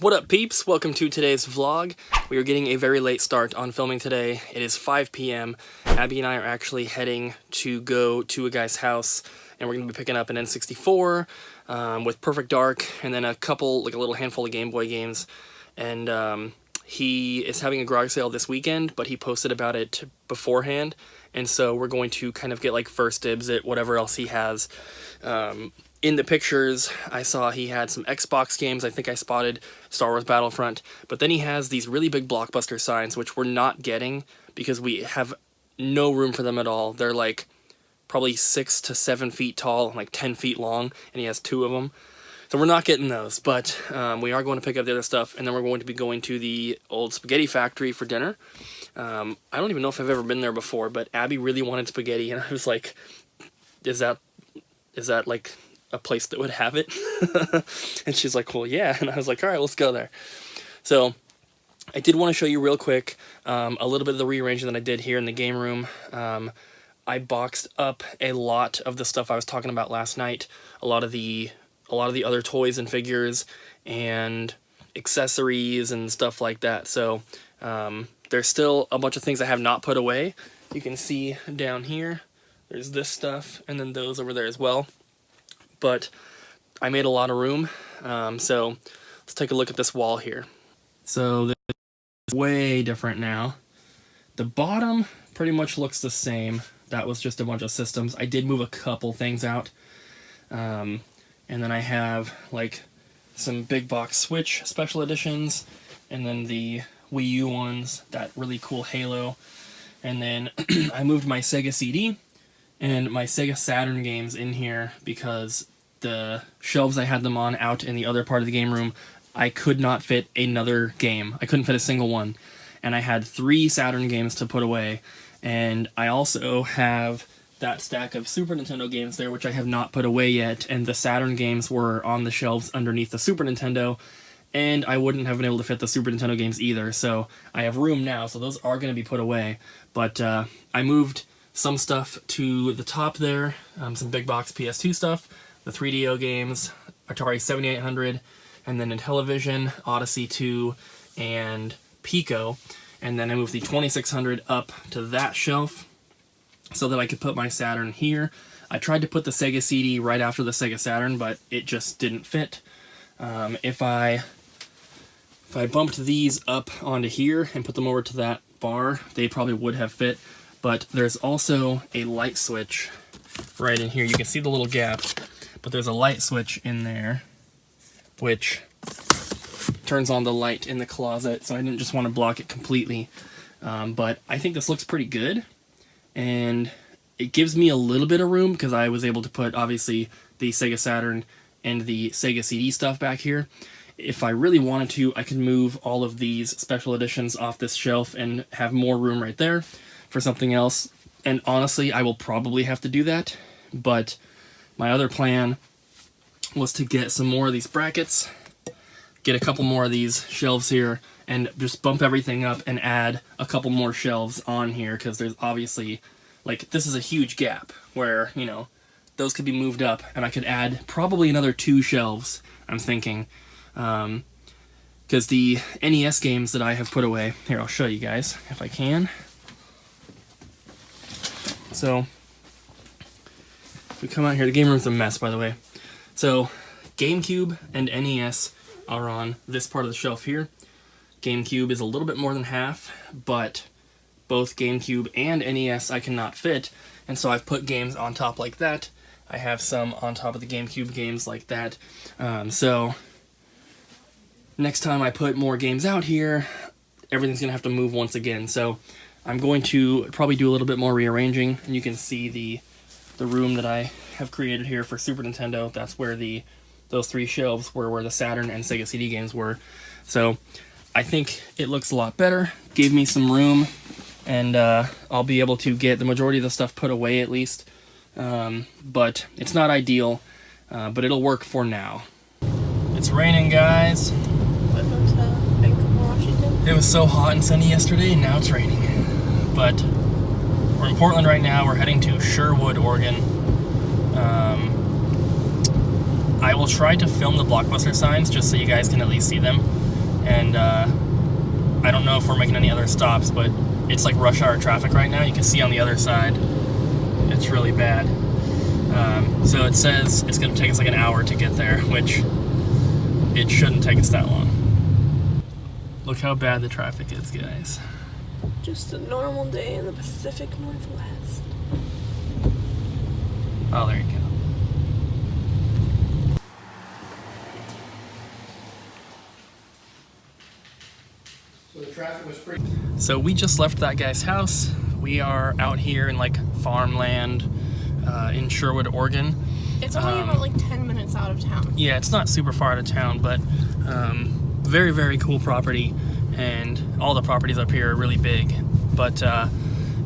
What up, peeps? Welcome to today's vlog. We are getting a very late start on filming today. It is 5 p.m. Abby and I are actually heading to go to a guy's house, and we're going to be picking up an N64 with Perfect Dark, and then a little handful of Game Boy games. And he is having a garage sale this weekend, but he posted about it beforehand, and so we're going to kind of get like first dibs at whatever else he has. In the pictures, I saw he had some Xbox games. I think I spotted Star Wars Battlefront. But then he has these really big Blockbuster signs, which we're not getting because we have no room for them at all. They're like probably 6 to 7 feet tall and like 10 feet long, and he has 2 of them. So we're not getting those, but we are going to pick up the other stuff, and then we're going to be going to the old spaghetti factory for dinner. I don't even know if I've ever been there before, but Abby really wanted spaghetti, and I was like, is that like a place that would have it? And she's like, well, yeah. And I was like, all right, let's go there. So I did want to show you real quick a little bit of the rearranging that I did here in the game room. I boxed up a lot of the stuff I was talking about last night, a lot of the other toys and figures and accessories and stuff like that. So there's still a bunch of things I have not put away. You can see down here there's this stuff, and then those over there as well. But I made a lot of room, so let's take a look at this wall here. So this is way different now. The bottom pretty much looks the same. That was just a bunch of systems. I did move a couple things out. And then I have like some big box Switch special editions, and then the Wii U ones, that really cool Halo. And then I moved my Sega CD and my Sega Saturn games in here because the shelves I had them on out in the other part of the game room, I could not fit another game. I couldn't fit a single one. And I had 3 Saturn games to put away. And I also have that stack of Super Nintendo games there, which I have not put away yet. And the Saturn games were on the shelves underneath the Super Nintendo, and I wouldn't have been able to fit the Super Nintendo games either. So I have room now, so those are going to be put away. But I moved some stuff to the top there, some big box PS2 stuff, the 3DO games, Atari 7800, and then Intellivision, Odyssey 2, and Pico. And then I moved the 2600 up to that shelf so that I could put my Saturn here. I tried to put the Sega CD right after the Sega Saturn, but it just didn't fit. If I bumped these up onto here and put them over to that bar, they probably would have fit. But there's also a light switch right in here. You can see the little gap, but there's a light switch in there which turns on the light in the closet, so I didn't just want to block it completely. But I think this looks pretty good, and it gives me a little bit of room because I was able to put, obviously, the Sega Saturn and the Sega CD stuff back here. If I really wanted to, I could move all of these special editions off this shelf and have more room right there for something else. And honestly, I will probably have to do that, but my other plan was to get some more of these brackets, get a couple more of these shelves here, and just bump everything up and add a couple more shelves on here, because there's obviously, like, this is a huge gap where, you know, those could be moved up, and I could add probably another 2 shelves, I'm thinking, because the NES games that I have put away, here, I'll show you guys, if I can. So, we come out here, the game room's a mess, by the way. So, GameCube and NES are on this part of the shelf here. GameCube is a little bit more than half, but both GameCube and NES I cannot fit, and so I've put games on top like that. I have some on top of the GameCube games like that. So, next time I put more games out here, everything's going to have to move once again. So, I'm going to probably do a little bit more rearranging, and you can see the room that I have created here for Super Nintendo. That's where those 3 shelves were where the Saturn and Sega CD games were. So I think it looks a lot better, gave me some room, and I'll be able to get the majority of the stuff put away at least. But it's not ideal, but it'll work for now. It's raining, guys. Welcome to Vancouver, Washington. It was so hot and sunny yesterday, and now it's raining. But we're in Portland right now. We're heading to Sherwood, Oregon. I will try to film the Blockbuster signs just so you guys can at least see them. and I don't know if we're making any other stops, but it's like rush hour traffic right now. You can see on the other side, it's really bad. So it says it's going to take us like an hour to get there, which it shouldn't take us that long. Look how bad the traffic is, guys. Just a normal day in the Pacific Northwest. Oh, there you go. So the traffic was pretty... So we just left that guy's house. We are out here in like farmland in Sherwood, Oregon. It's only about like 10 minutes out of town. Yeah, it's not super far out of town, but very, very cool property, and all the properties up here are really big. But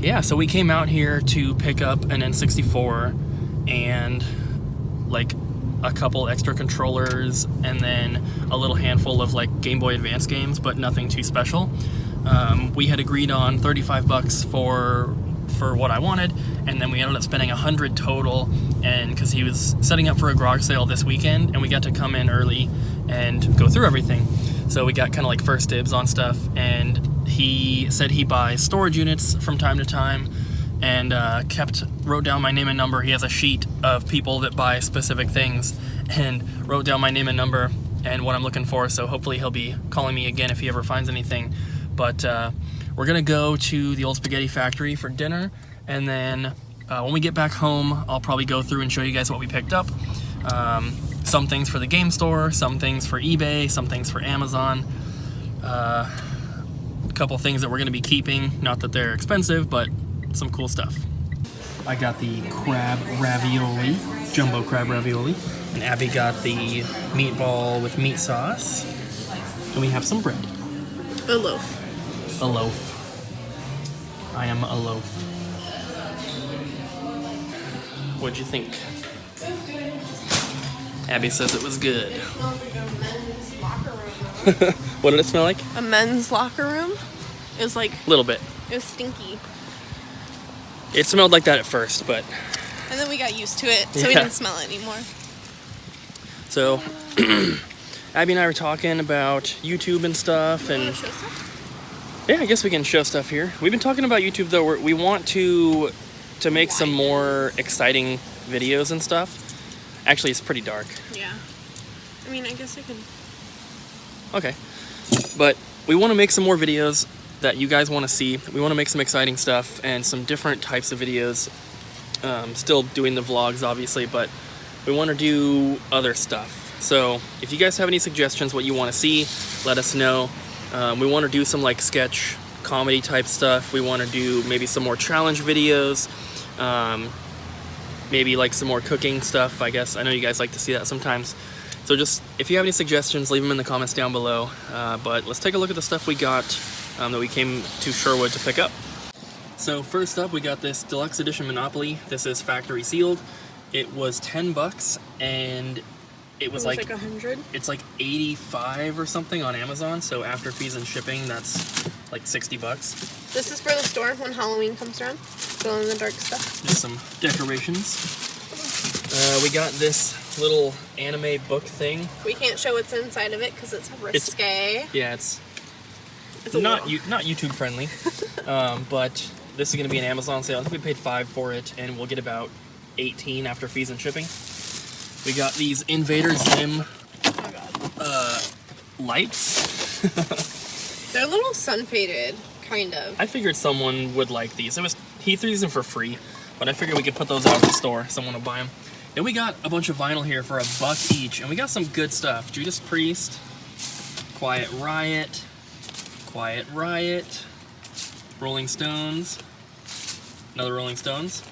yeah, so we came out here to pick up an N64 and like a couple extra controllers and then a little handful of like Game Boy Advance games, but nothing too special. We had agreed on $35 for what I wanted, and then we ended up spending $100 total, and because he was setting up for a garage sale this weekend, and we got to come in early and go through everything. So we got kind of like first dibs on stuff, and he said he buys storage units from time to time, and wrote down my name and number. He has a sheet of people that buy specific things, and wrote down my name and number and what I'm looking for, so hopefully he'll be calling me again if he ever finds anything. But we're gonna go to the old spaghetti factory for dinner, and then when we get back home, I'll probably go through and show you guys what we picked up. Some things for the game store, some things for eBay, some things for Amazon. A couple things that we're gonna be keeping, not that they're expensive, but some cool stuff. I got the crab ravioli, jumbo crab ravioli, and Abby got the meatball with meat sauce, and we have some bread. A loaf. A loaf. I am a loaf. What'd you think? Abby says it was good. It smelled like a men's locker room. What did it smell like? A men's locker room? It was like... A little bit. It was stinky. It smelled like that at first, but... And then we got used to it, so we Yeah. didn't smell it anymore. So, Abby and I were talking about YouTube and stuff, You and... wanna show stuff? Yeah, I guess we can show stuff here. We've been talking about YouTube, though. We want to make some more exciting videos and stuff. Actually, it's pretty dark. Yeah. I mean, I guess I can... Okay. But we want to make some more videos that you guys want to see. We want to make some exciting stuff and some different types of videos. Still doing the vlogs, obviously, but we want to do other stuff. So if you guys have any suggestions what you want to see, let us know. We want to do some like sketch comedy type stuff. We want to do maybe some more challenge videos. Maybe like some more cooking stuff, I guess. I know you guys like to see that sometimes. So just, if you have any suggestions, leave them in the comments down below. But let's take a look at the stuff we got that we came to Sherwood to pick up. So first up, we got this deluxe edition Monopoly. This is factory sealed. It was $10, and it was like 100. It's like 85 or something on Amazon. So after fees and shipping, that's like $60. This is for the store when Halloween comes around. Glow in the dark stuff. Just some decorations. We got this little anime book thing. We can't show what's inside of it because it's risque. Yeah, it's a not little. not YouTube friendly. But this is going to be an Amazon sale. I think we paid $5 for it, and we'll get about $18 after fees and shipping. We got these Invader Zim lights. They're a little sun faded, kind of. I figured someone would like these. He threw these in for free, but I figured we could put those out at the store. Someone will buy them. Then we got a bunch of vinyl here for $1 each, and we got some good stuff. Judas Priest, Quiet Riot, Rolling Stones, another Rolling Stones,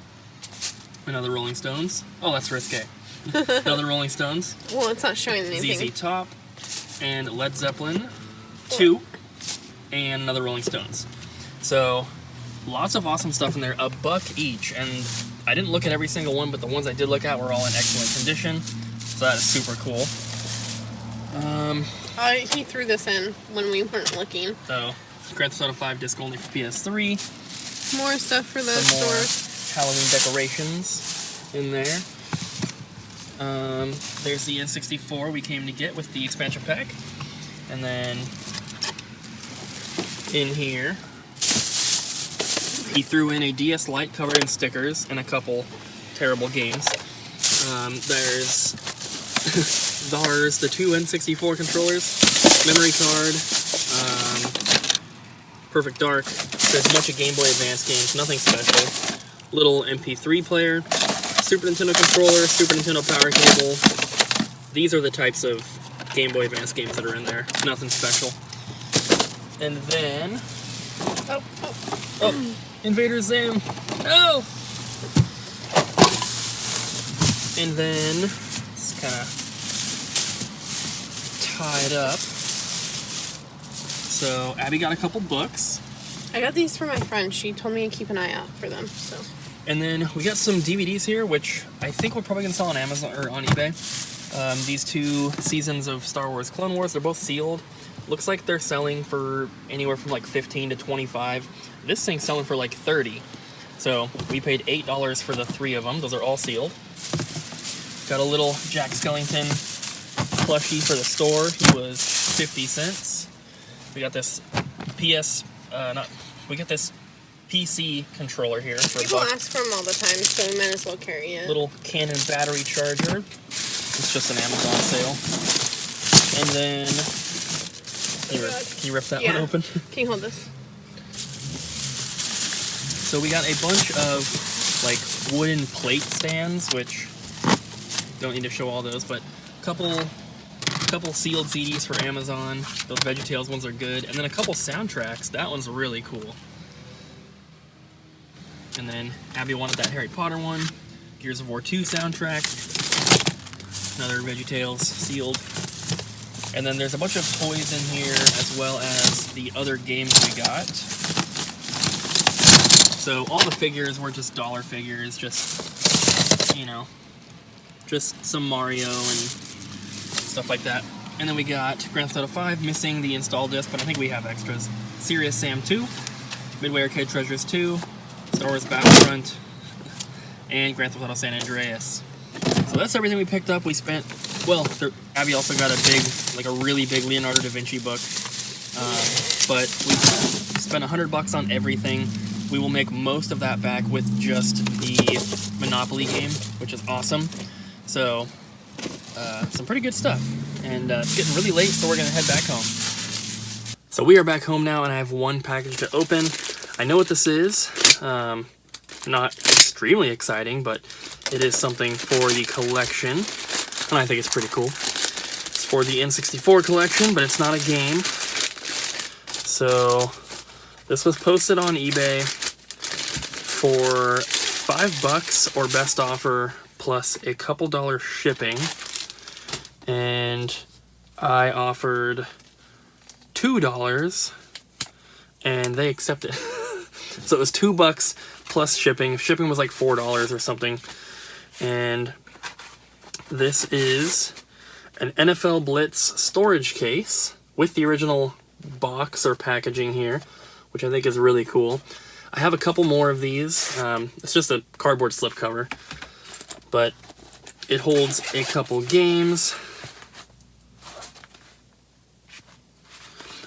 another Rolling Stones. Oh, that's risque. Another Rolling Stones. Well, it's not showing anything. ZZ Top, and Led Zeppelin 2, and another Rolling Stones. So, lots of awesome stuff in there. $1 each, and I didn't look at every single one, but the ones I did look at were all in excellent condition. So that is super cool. He threw this in when we weren't looking. So, Grand Theft Auto 5 disc only for PS3. More stuff for the Some more store. Halloween decorations in there. There's the N64 we came to get with the expansion pack. And then in here. He threw in a DS Lite covered in stickers and a couple terrible games. There's the two N64 controllers, memory card, Perfect Dark. There's a bunch of Game Boy Advance games, nothing special. Little MP3 player, Super Nintendo controller, Super Nintendo power cable. These are the types of Game Boy Advance games that are in there. Nothing special. And then... Oh, Invader Zim! Oh! And then, it's kind of tied up. So, Abby got a couple books. I got these for my friend. She told me to keep an eye out for them, so. And then we got some DVDs here, which I think we're probably going to sell on Amazon or on eBay. These 2 seasons of Star Wars Clone Wars, they're both sealed. Looks like they're selling for anywhere from like 15 to 25. This thing's selling for like 30. So we paid $8 for the 3 of them. Those are all sealed. Got a little Jack Skellington plushie for the store. He was 50 cents. We got this PC controller here for People ask for them all the time, so we might as well carry it. Little Canon battery charger. It's just an Amazon sale. And then, can you rip that one open? Can you hold this? So we got a bunch of like wooden plate stands, which don't need to show all those, but a couple sealed CDs for Amazon. Those VeggieTales ones are good. And then a couple soundtracks. That one's really cool. And then Abby wanted that Harry Potter one. Gears of War 2 soundtrack. Another VeggieTales sealed. And then there's a bunch of toys in here, as well as the other games we got. So all the figures were just dollar figures, just, you know, just some Mario and stuff like that. And then we got Grand Theft Auto 5, missing the install disc, but I think we have extras. Serious Sam 2, Midway Arcade Treasures 2, Star Wars Battlefront, and Grand Theft Auto San Andreas. So that's everything we picked up. We spent, well, Abby also got a really big Leonardo da Vinci book. But we spent $100 on everything. We will make most of that back with just the Monopoly game, which is awesome. So, some pretty good stuff. And it's getting really late, so we're going to head back home. So we are back home now, and I have one package to open. I know what this is. Not extremely exciting, but it is something for the collection, and I think it's pretty cool. It's for the N64 collection, but it's not a game. So this was posted on eBay for $5 or best offer plus a couple $1 shipping, and I offered $2 and they accepted. So it was $2 plus shipping. Shipping was like $4 or something. And this is an NFL Blitz storage case with the original box or packaging here, which I think is really cool. I have a couple more of these. It's just a cardboard slipcover, but it holds a couple games.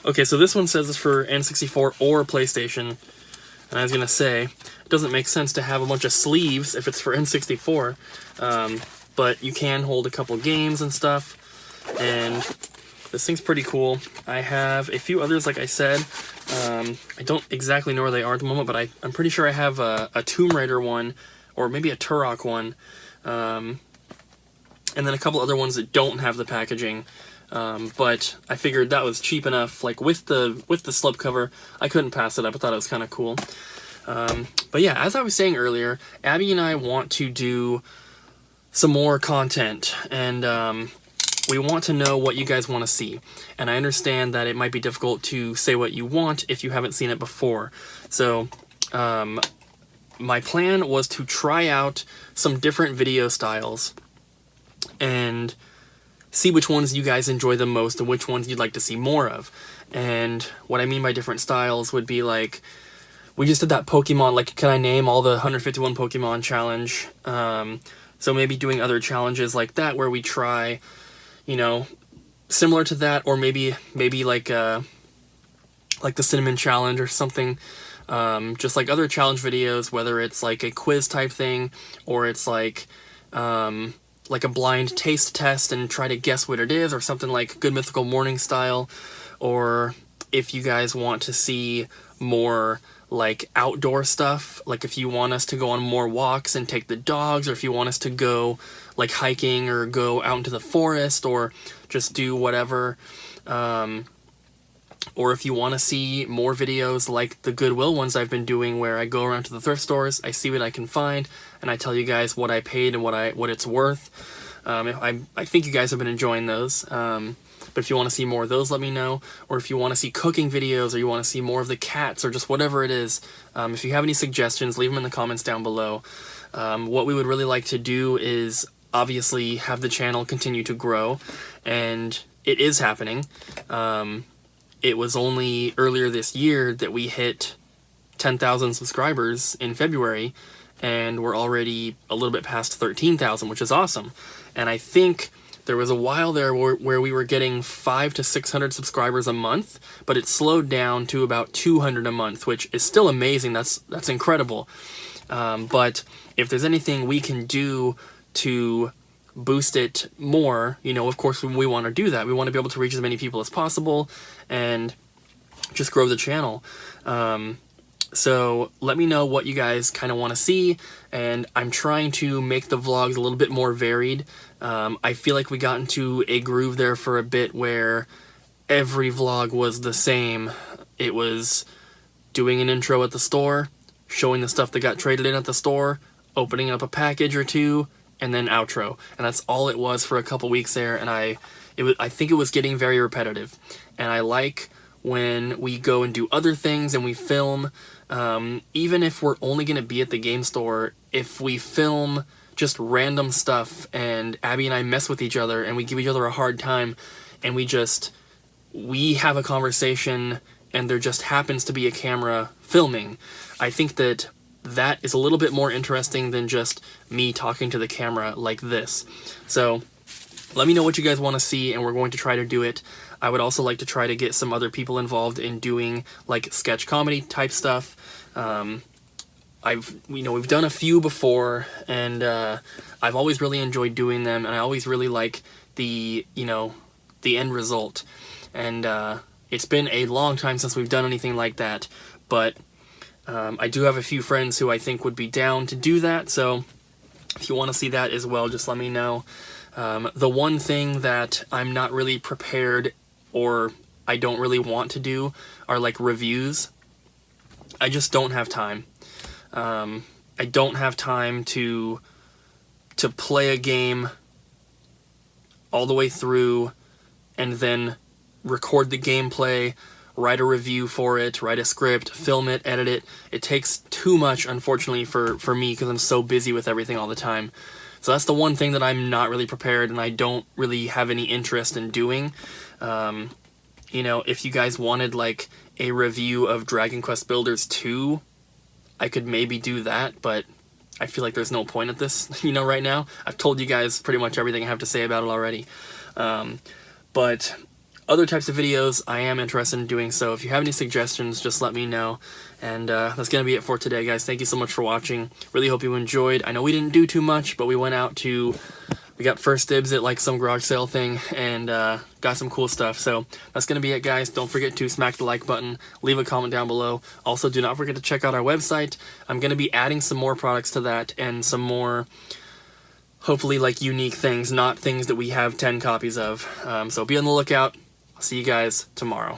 Okay, so this one says it's for N64 or PlayStation. And I was going to say, it doesn't make sense to have a bunch of sleeves if it's for N64. But you can hold a couple games and stuff. And this thing's pretty cool. I have a few others, like I said. I don't exactly know where they are at the moment, but I'm pretty sure I have a Tomb Raider one, or maybe a Turok one. And then a couple other ones that don't have the packaging. But I figured that was cheap enough, like with the slipcover, I couldn't pass it up. I thought it was kind of cool. But yeah, as I was saying earlier, Abby and I want to do some more content, and we want to know what you guys want to see. And I understand that it might be difficult to say what you want if you haven't seen it before. So my plan was to try out some different video styles and see which ones you guys enjoy the most and which ones you'd like to see more of. And what I mean by different styles would be like, we just did that Pokemon, like, can I name all the 151 Pokemon challenge? So maybe doing other challenges like that where we try, you know, similar to that, or maybe like like the cinnamon challenge or something, just like other challenge videos, whether it's like a quiz type thing or it's like a blind taste test and try to guess what it is, or something like Good Mythical Morning style, or if you guys want to see more like outdoor stuff, like if you want us to go on more walks and take the dogs, or if you want us to go like hiking or go out into the forest or just do whatever, or if you want to see more videos like the Goodwill ones I've been doing, where I go around to the thrift stores, I see what I can find, and I tell you guys what I paid and what it's worth. I think you guys have been enjoying those. But if you want to see more of those, let me know. Or if you want to see cooking videos, or you want to see more of the cats, or just whatever it is, if you have any suggestions, leave them in the comments down below. What we would really like to do is obviously have the channel continue to grow, and it is happening. It was only earlier this year that we hit 10,000 subscribers in February, and we're already a little bit past 13,000, which is awesome. And I think there was a while there where we were getting 500 to 600 subscribers a month, but it slowed down to about 200 a month, which is still amazing. That's incredible. But if there's anything we can do to boost it more, you know, of course we want to do that. We want to be able to reach as many people as possible and just grow the channel. So let me know what you guys kind of want to see, and I'm trying to make the vlogs a little bit more varied. I feel like we got into a groove there for a bit where every vlog was the same. It was doing an intro at the store, showing the stuff that got traded in at the store, opening up a package or two, and then outro. And that's all it was for a couple weeks there, and I think it was getting very repetitive. And I like when we go and do other things and we film, even if we're only going to be at the game store, if we film just random stuff and Abby and I mess with each other and we give each other a hard time and we have a conversation and there just happens to be a camera filming, I think that is a little bit more interesting than just me talking to the camera like this. So let me know what you guys want to see, and we're going to try to do it. I would also like to try to get some other people involved in doing like sketch comedy type stuff. We've done a few before, and I've always really enjoyed doing them, and I always really like the end result. And it's been a long time since we've done anything like that, but I do have a few friends who I think would be down to do that, so if you want to see that as well, just let me know. The one thing that I'm not really prepared, or I don't really want to do, are like reviews. I just don't have time. I don't have time to play a game all the way through and then record the gameplay, write a review for it, write a script, film it, edit it. It takes too much, unfortunately, for me, because I'm so busy with everything all the time. So that's the one thing that I'm not really prepared, and I don't really have any interest in doing. If you guys wanted like a review of Dragon Quest Builders 2, I could maybe do that, but I feel like there's no point at this, right now. I've told you guys pretty much everything I have to say about it already. But other types of videos, I am interested in doing, so if you have any suggestions, just let me know. And that's going to be it for today, guys. Thank you so much for watching. Really hope you enjoyed. I know we didn't do too much, but we got first dibs at like some garage sale thing, and got some cool stuff. So that's going to be it, guys. Don't forget to smack the like button, leave a comment down below. Also, do not forget to check out our website. I'm going to be adding some more products to that, and some more, hopefully, like unique things, not things that we have 10 copies of. So be on the lookout. I'll see you guys tomorrow.